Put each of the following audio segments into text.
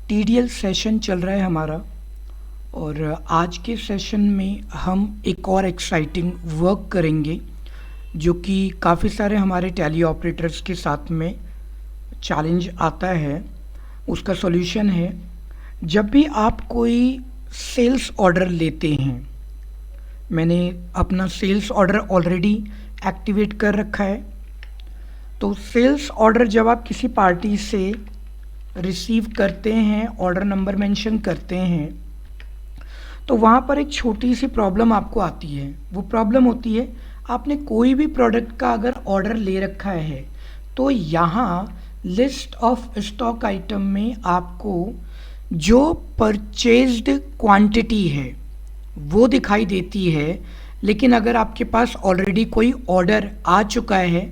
TDL session चल रहा है हमारा। और आज के सेशन में हम एक और एक्साइटिंग वर्क करेंगे जो कि काफ़ी सारे हमारे टैली ऑपरेटर्स के साथ में चैलेंज आता है। उसका सॉल्यूशन है, जब भी आप कोई सेल्स ऑर्डर लेते हैं, मैंने अपना सेल्स ऑर्डर ऑलरेडी एक्टिवेट कर रखा है। तो सेल्स ऑर्डर जब आप किसी पार्टी से रिसीव करते हैं, ऑर्डर नंबर मेंशन करते हैं, तो वहाँ पर एक छोटी सी प्रॉब्लम आपको आती है। वो प्रॉब्लम होती है, आपने कोई भी प्रोडक्ट का अगर ऑर्डर ले रखा है तो यहाँ लिस्ट ऑफ स्टॉक आइटम में आपको जो परचेज्ड क्वांटिटी है वो दिखाई देती है, लेकिन अगर आपके पास ऑलरेडी कोई ऑर्डर आ चुका है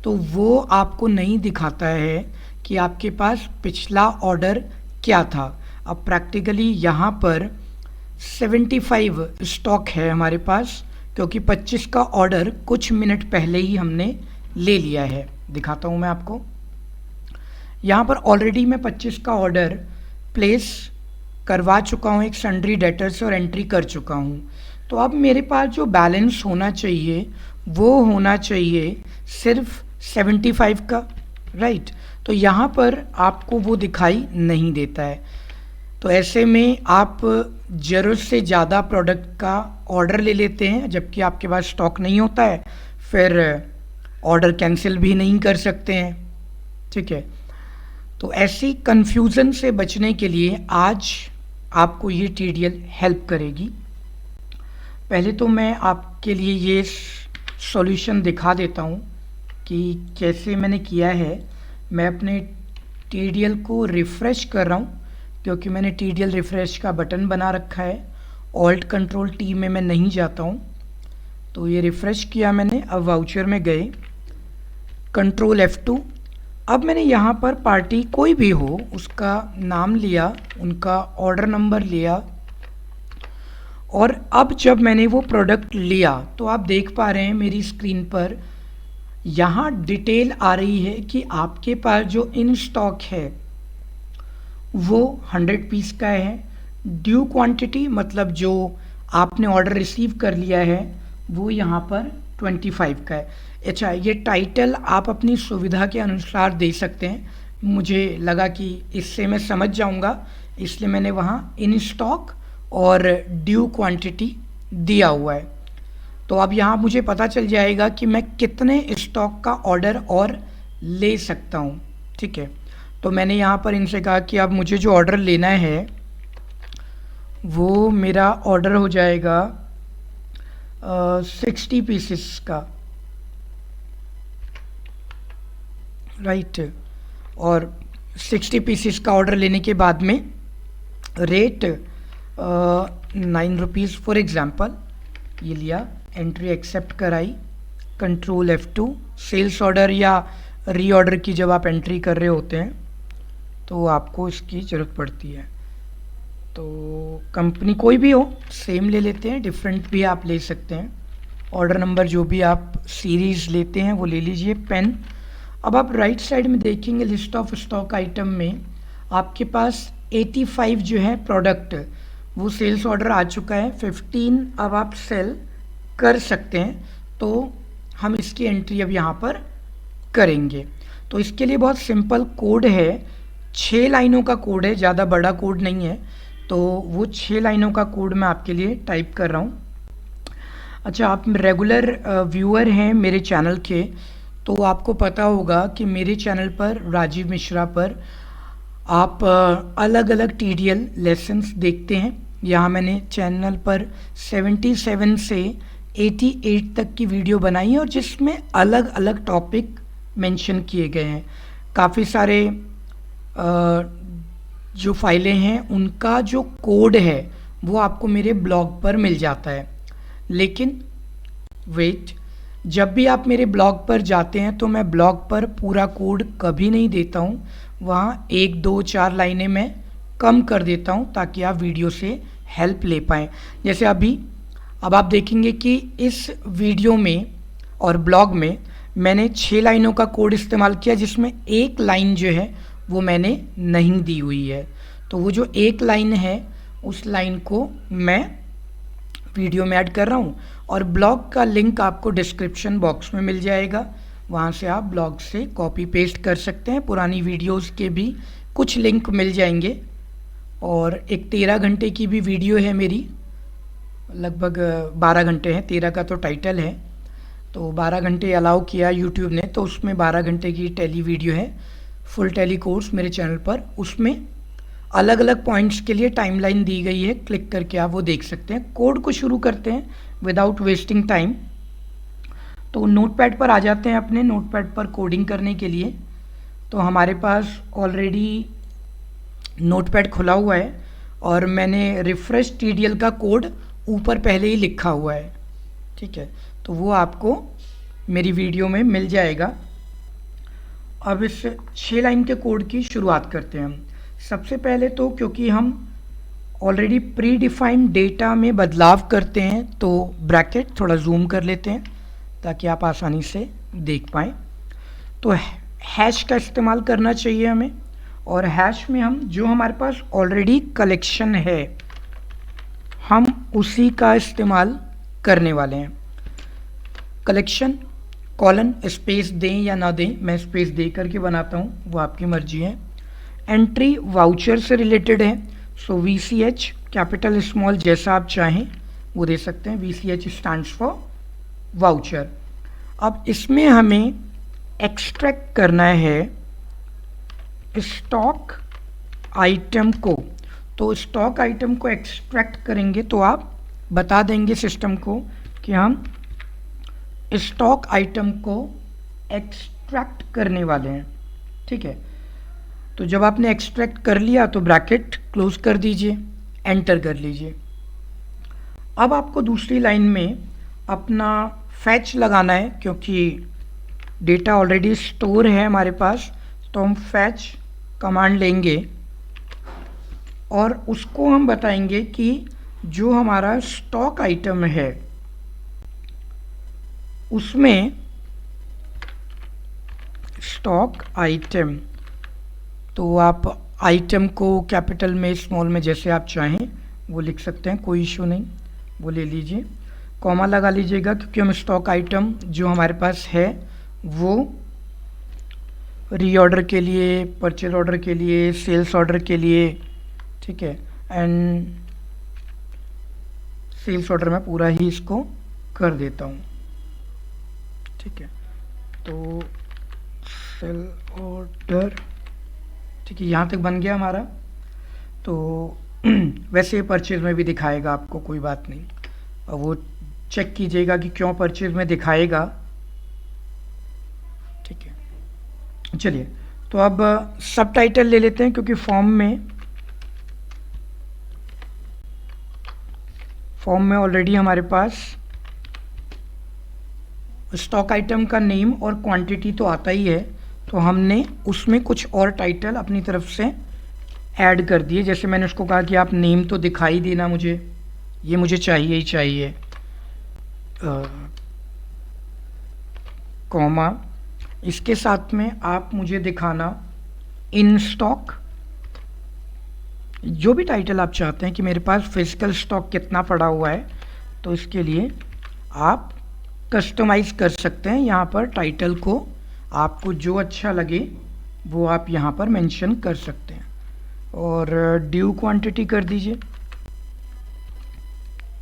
तो वो आपको नहीं दिखाता है कि आपके पास पिछला ऑर्डर क्या था। अब प्रैक्टिकली यहाँ पर 75 स्टॉक है हमारे पास, क्योंकि 25 का ऑर्डर कुछ मिनट पहले ही हमने ले लिया है। दिखाता हूँ मैं आपको। यहाँ पर ऑलरेडी मैं 25 का ऑर्डर प्लेस करवा चुका हूँ, एक सन्ड्री डेटर से, और एंट्री कर चुका हूँ। तो अब मेरे पास जो बैलेंस होना चाहिए वो होना चाहिए सिर्फ 75 का, राइट। तो यहाँ पर आपको वो दिखाई नहीं देता है। तो ऐसे में आप ज़रूरत से ज़्यादा प्रोडक्ट का ऑर्डर ले लेते हैं जबकि आपके पास स्टॉक नहीं होता है, फिर ऑर्डर कैंसिल भी नहीं कर सकते हैं, ठीक है। तो ऐसी कन्फ्यूज़न से बचने के लिए आज आपको ये टीडीएल हेल्प करेगी। पहले तो मैं आपके लिए ये सॉल्यूशन दिखा देता हूँ कि कैसे मैंने किया है। मैं अपने टीडीएल को रिफ़्रेश कर रहा हूँ, क्योंकि मैंने टीडीएल रिफ़्रेश का बटन बना रखा है। ऑल्ट कंट्रोल टी में मैं नहीं जाता हूँ। तो ये रिफ़्रेश किया मैंने। अब वाउचर में गए, कंट्रोल F2। अब मैंने यहाँ पर पार्टी कोई भी हो उसका नाम लिया, उनका ऑर्डर नंबर लिया, और अब जब मैंने वो प्रोडक्ट लिया तो आप देख पा रहे हैं मेरी स्क्रीन पर यहाँ डिटेल आ रही है कि आपके पास जो इन स्टॉक है वो 100 पीस का है। ड्यू क्वांटिटी मतलब जो आपने ऑर्डर रिसीव कर लिया है वो यहाँ पर 25 का है। अच्छा, ये टाइटल आप अपनी सुविधा के अनुसार दे सकते हैं। मुझे लगा कि इससे मैं समझ जाऊँगा, इसलिए मैंने वहाँ इन स्टॉक और ड्यू क्वांटिटी दिया हुआ है। तो अब यहाँ मुझे पता चल जाएगा कि मैं कितने स्टॉक का ऑर्डर और ले सकता हूँ, ठीक है। तो मैंने यहाँ पर इनसे कहा कि अब मुझे जो ऑर्डर लेना है वो मेरा ऑर्डर हो जाएगा 60 पीसेस का, राइट। और 60 पीसेस का ऑर्डर लेने के बाद में रेट 9 रुपीज़ फॉर एग्ज़ाम्पल ये लिया, एंट्री एक्सेप्ट कराई, कंट्रोल F2। सेल्स ऑर्डर या रीऑर्डर की जब आप एंट्री कर रहे होते हैं तो आपको इसकी ज़रूरत पड़ती है। तो कंपनी कोई भी हो, सेम ले लेते हैं, डिफरेंट भी आप ले सकते हैं। ऑर्डर नंबर जो भी आप सीरीज़ लेते हैं वो ले लीजिए। पेन। अब आप राइट साइड में देखेंगे लिस्ट ऑफ स्टॉक आइटम में आपके पास 85 जो है प्रोडक्ट, वो सेल्स ऑर्डर आ चुका है। 15 अब आप सेल कर सकते हैं। तो हम इसकी एंट्री अब यहाँ पर करेंगे। तो इसके लिए बहुत सिंपल कोड है, 6 लाइनों का कोड है, ज़्यादा बड़ा कोड नहीं है। तो वो 6 लाइनों का कोड मैं आपके लिए टाइप कर रहा हूँ। अच्छा, आप रेगुलर व्यूअर हैं मेरे चैनल के, तो आपको पता होगा कि मेरे चैनल पर राजीव मिश्रा पर आप अलग अलग टीडीएल लेसन्स देखते हैं। यहाँ मैंने चैनल पर 77 से 88 तक की वीडियो बनाई है, और जिसमें अलग अलग टॉपिक मेंशन किए गए हैं। काफ़ी सारे जो फाइलें हैं उनका जो कोड है वो आपको मेरे ब्लॉग पर मिल जाता है। लेकिन वेट, जब भी आप मेरे ब्लॉग पर जाते हैं तो मैं ब्लॉग पर पूरा कोड कभी नहीं देता हूँ। वहाँ 1, 2, 4 लाइनें मैं कम कर देता हूँ ताकि आप वीडियो से हेल्प ले पाएँ। जैसे अब आप देखेंगे कि इस वीडियो में और ब्लॉग में मैंने 6 लाइनों का कोड इस्तेमाल किया, जिसमें एक लाइन जो है वो मैंने नहीं दी हुई है। तो वो जो एक लाइन है उस लाइन को मैं वीडियो में ऐड कर रहा हूँ, और ब्लॉग का लिंक आपको डिस्क्रिप्शन बॉक्स में मिल जाएगा। वहाँ से आप ब्लॉग से कॉपी पेस्ट कर सकते हैं। पुरानी वीडियोस के भी कुछ लिंक मिल जाएंगे। और एक 13 घंटे की भी वीडियो है मेरी, लगभग 12 घंटे हैं, 13 का तो टाइटल है, तो 12 घंटे अलाउ किया यूट्यूब ने, तो उसमें 12 घंटे की टेली वीडियो है, फुल टेली कोर्स मेरे चैनल पर। उसमें अलग अलग पॉइंट्स के लिए टाइमलाइन दी गई है, क्लिक करके आप वो देख सकते हैं। कोड को शुरू करते हैं विदाउट वेस्टिंग टाइम। तो नोटपैड पर आ जाते हैं, अपने नोटपैड पर कोडिंग करने के लिए। तो हमारे पास ऑलरेडी नोटपैड खुला हुआ है और मैंने रिफ्रेश टीडीएल का कोड ऊपर पहले ही लिखा हुआ है, ठीक है, तो वो आपको मेरी वीडियो में मिल जाएगा। अब इस 6 लाइन के कोड की शुरुआत करते हैं हम। सबसे पहले तो क्योंकि हम ऑलरेडी प्री डिफाइंड डेटा में बदलाव करते हैं, तो ब्रैकेट थोड़ा जूम कर लेते हैं ताकि आप आसानी से देख पाएँ। तो हैश का इस्तेमाल करना चाहिए हमें, और हैश में हम जो हमारे पास ऑलरेडी कलेक्शन है हम उसी का इस्तेमाल करने वाले हैं। कलेक्शन कॉलन स्पेस दें या ना दें, मैं स्पेस दे करके बनाता हूँ, वो आपकी मर्जी है। एंट्री वाउचर से रिलेटेड है, सो VCH कैपिटल स्मॉल जैसा आप चाहें वो दे सकते हैं। VCH stands for voucher. अब इसमें हमें एक्सट्रैक्ट करना है स्टॉक आइटम को। तो स्टॉक आइटम को एक्सट्रैक्ट करेंगे तो आप बता देंगे सिस्टम को कि हम स्टॉक आइटम को एक्सट्रैक्ट करने वाले हैं, ठीक है। तो जब आपने एक्सट्रैक्ट कर लिया तो ब्रैकेट क्लोज कर दीजिए, एंटर कर लीजिए। अब आपको दूसरी लाइन में अपना फैच लगाना है, क्योंकि डेटा ऑलरेडी स्टोर है हमारे पास, तो हम फैच कमांड लेंगे और उसको हम बताएंगे कि जो हमारा स्टॉक आइटम है उसमें स्टॉक आइटम, तो आप आइटम को कैपिटल में स्मॉल में जैसे आप चाहें वो लिख सकते हैं, कोई इशू नहीं, वो ले लीजिए। कॉमा लगा लीजिएगा क्योंकि हम स्टॉक आइटम जो हमारे पास है वो रीऑर्डर के लिए, परचेज ऑर्डर के लिए, सेल्स ऑर्डर के लिए, ठीक है, एंड सेल्स ऑर्डर में पूरा ही इसको कर देता हूँ, ठीक है। तो सेल ऑर्डर, ठीक है, यहाँ तक बन गया हमारा। तो वैसे परचेज में भी दिखाएगा आपको, कोई बात नहीं, और वो चेक कीजिएगा कि क्यों परचेज में दिखाएगा, ठीक है। चलिए, तो अब सब टाइटल ले लेते हैं, क्योंकि फॉर्म में ऑलरेडी हमारे पास स्टॉक आइटम का नेम और क्वांटिटी तो आता ही है, तो हमने उसमें कुछ और टाइटल अपनी तरफ से ऐड कर दिए। जैसे मैंने उसको कहा कि आप नेम तो दिखाई देना मुझे, ये मुझे चाहिए ही चाहिए, कॉमा, इसके साथ में आप मुझे दिखाना इन स्टॉक, जो भी टाइटल आप चाहते हैं कि मेरे पास फिजिकल स्टॉक कितना पड़ा हुआ है, तो इसके लिए आप कस्टमाइज़ कर सकते हैं। यहाँ पर टाइटल को आपको जो अच्छा लगे वो आप यहाँ पर मेंशन कर सकते हैं, और ड्यू क्वांटिटी कर दीजिए,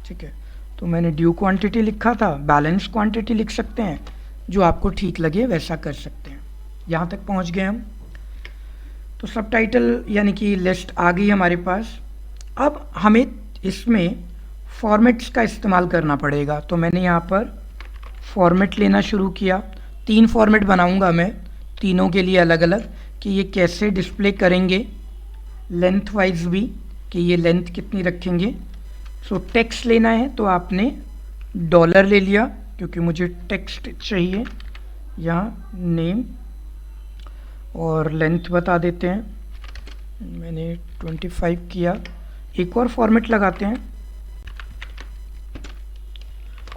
ठीक है। तो मैंने ड्यू क्वांटिटी लिखा था, बैलेंस क्वांटिटी लिख सकते हैं, जो आपको ठीक लगे वैसा कर सकते हैं। यहाँ तक पहुँच गए हम। तो सब टाइटल यानी कि लिस्ट आ गई हमारे पास। अब हमें इसमें फॉर्मेट्स का इस्तेमाल करना पड़ेगा, तो मैंने यहाँ पर फॉर्मेट लेना शुरू किया। 3 फॉर्मेट बनाऊंगा मैं, तीनों के लिए अलग अलग, कि ये कैसे डिस्प्ले करेंगे, लेंथ वाइज भी कि ये लेंथ कितनी रखेंगे। सो टेक्स्ट लेना है तो आपने डॉलर ले लिया, क्योंकि मुझे टेक्स्ट चाहिए। यहाँ नेम और लेंथ बता देते हैं, मैंने 25 किया। एक और फॉर्मेट लगाते हैं,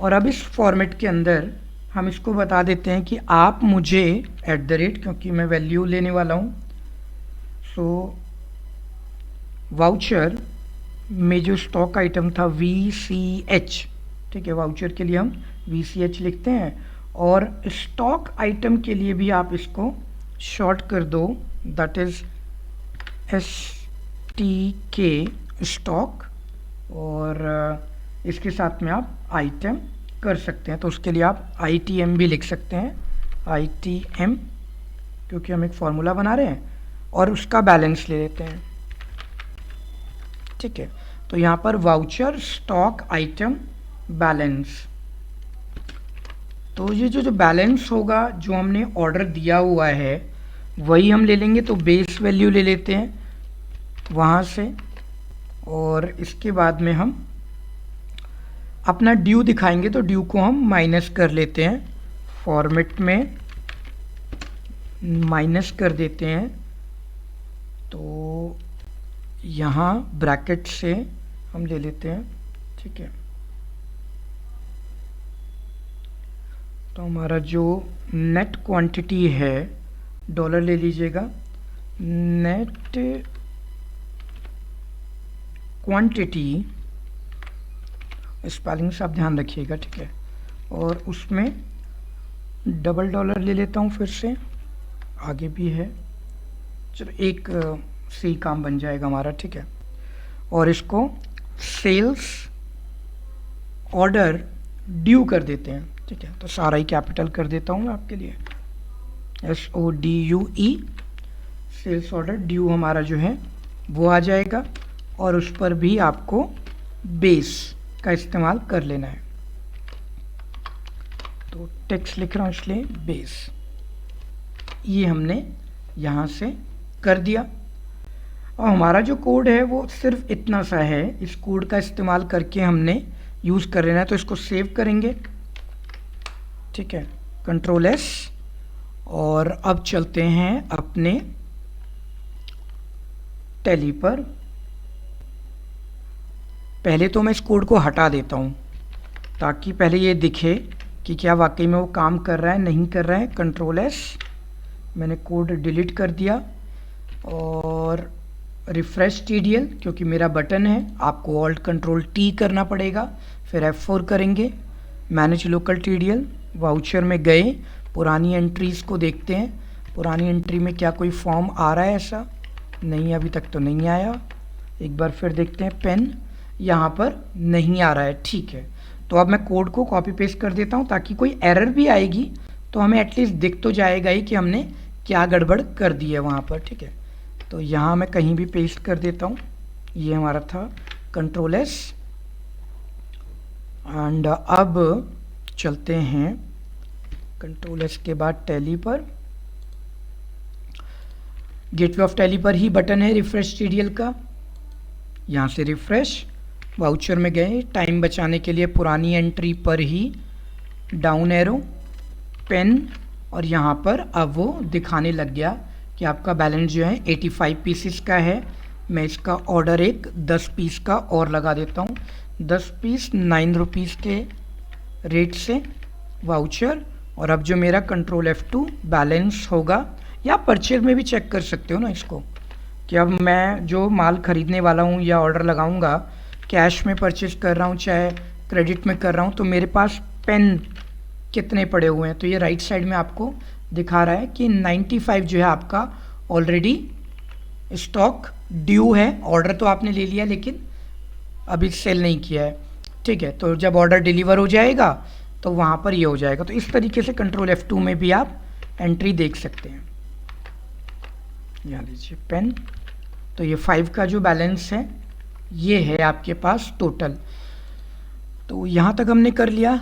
और अब इस फॉर्मेट के अंदर हम इसको बता देते हैं कि आप मुझे @ क्योंकि मैं वैल्यू लेने वाला हूँ, सो वाउचर में जो स्टॉक आइटम था VCH, ठीक है, वाउचर के लिए हम VCH लिखते हैं, और स्टॉक आइटम के लिए भी आप इसको शॉर्ट कर दो, दैट इज STK स्टॉक, और इसके साथ में आप आइटम कर सकते हैं। तो उसके लिए आप ITM भी लिख सकते हैं, ITM, क्योंकि हम एक फॉर्मूला बना रहे हैं, और उसका बैलेंस ले लेते हैं, ठीक है। तो यहाँ पर वाउचर स्टॉक आइटम बैलेंस, तो ये जो बैलेंस होगा, जो हमने ऑर्डर दिया हुआ है वही हम ले लेंगे। तो बेस वैल्यू ले लेते हैं वहाँ से, और इसके बाद में हम अपना ड्यू दिखाएंगे, तो ड्यू को हम माइनस कर लेते हैं, फॉर्मेट में माइनस कर देते हैं। तो यहाँ ब्रैकेट से हम ले लेते हैं, ठीक है। तो हमारा जो नेट क्वांटिटी है, डॉलर ले लीजिएगा, नेट क्वांटिटी, स्पेलिंग से आप ध्यान रखिएगा, ठीक है। और उसमें डबल डॉलर ले लेता हूँ, फिर से आगे भी है, चलो एक सी काम बन जाएगा हमारा, ठीक है। और इसको सेल्स ऑर्डर ड्यू कर देते हैं, ठीक है। तो सारा ही कैपिटल कर देता हूँ मैं आपके लिए, SODUE, सेल्स ऑर्डर ड्यू हमारा जो है वो आ जाएगा, और उस पर भी आपको बेस का इस्तेमाल कर लेना है। तो टेक्स्ट लिख रहा हूँ इसलिए बेस, ये हमने यहाँ से कर दिया। और हमारा जो कोड है वो सिर्फ इतना सा है, इस कोड का इस्तेमाल करके हमने यूज़ कर लेना है। तो इसको सेव करेंगे, ठीक है, Ctrl+S, और अब चलते हैं अपने टैली पर। पहले तो मैं इस कोड को हटा देता हूँ, ताकि पहले ये दिखे कि क्या वाकई में वो काम कर रहा है नहीं कर रहा है। Ctrl+S, मैंने कोड डिलीट कर दिया, और रिफ्रेश TDL, क्योंकि मेरा बटन है, आपको Alt+Ctrl+T करना पड़ेगा, फिर F4 करेंगे, मैनेज लोकल TDL, वाउचर में गए, पुरानी एंट्रीज़ को देखते हैं, पुरानी एंट्री में क्या कोई फॉर्म आ रहा है, ऐसा नहीं, अभी तक तो नहीं आया। एक बार फिर देखते हैं, पेन यहाँ पर नहीं आ रहा है, ठीक है। तो अब मैं कोड को कॉपी पेस्ट कर देता हूँ, ताकि कोई एरर भी आएगी तो हमें एटलीस्ट दिख तो जाएगा ही कि हमने क्या गड़बड़ कर दी है वहाँ पर, ठीक है। तो यहाँ मैं कहीं भी पेस्ट कर देता हूँ, ये हमारा था Ctrl+S, एंड अब चलते हैं Ctrl+S के बाद टैली पर। गेटवे ऑफ टैली पर ही बटन है रिफ्रेश TDL का, यहाँ से रिफ्रेश, वाउचर में गए, टाइम बचाने के लिए पुरानी एंट्री पर ही डाउन एरो, पेन, और यहाँ पर अब वो दिखाने लग गया कि आपका बैलेंस जो है 85 पीसेस का है। मैं इसका ऑर्डर एक 10 पीस का और लगा देता हूँ, 10 पीस 9 रुपीज़ के रेट से वाउचर। और अब जो मेरा Ctrl+F2 बैलेंस होगा, या परचेज में भी चेक कर सकते हो ना इसको, कि अब मैं जो माल खरीदने वाला हूँ या ऑर्डर लगाऊंगा, कैश में परचेज कर रहा हूँ चाहे क्रेडिट में कर रहा हूँ, तो मेरे पास पेन कितने पड़े हुए हैं। तो ये राइट साइड में आपको दिखा रहा है कि 95 जो है आपका ऑलरेडी स्टॉक ड्यू है। ऑर्डर तो आपने ले लिया लेकिन अभी सेल नहीं किया है, ठीक है। तो जब ऑर्डर डिलीवर हो जाएगा तो वहाँ पर ये हो जाएगा। तो इस तरीके से Ctrl+F2 में भी आप एंट्री देख सकते हैं। यहाँ लीजिए पेन, तो ये 5 का जो बैलेंस है ये है आपके पास टोटल। तो यहाँ तक हमने कर लिया।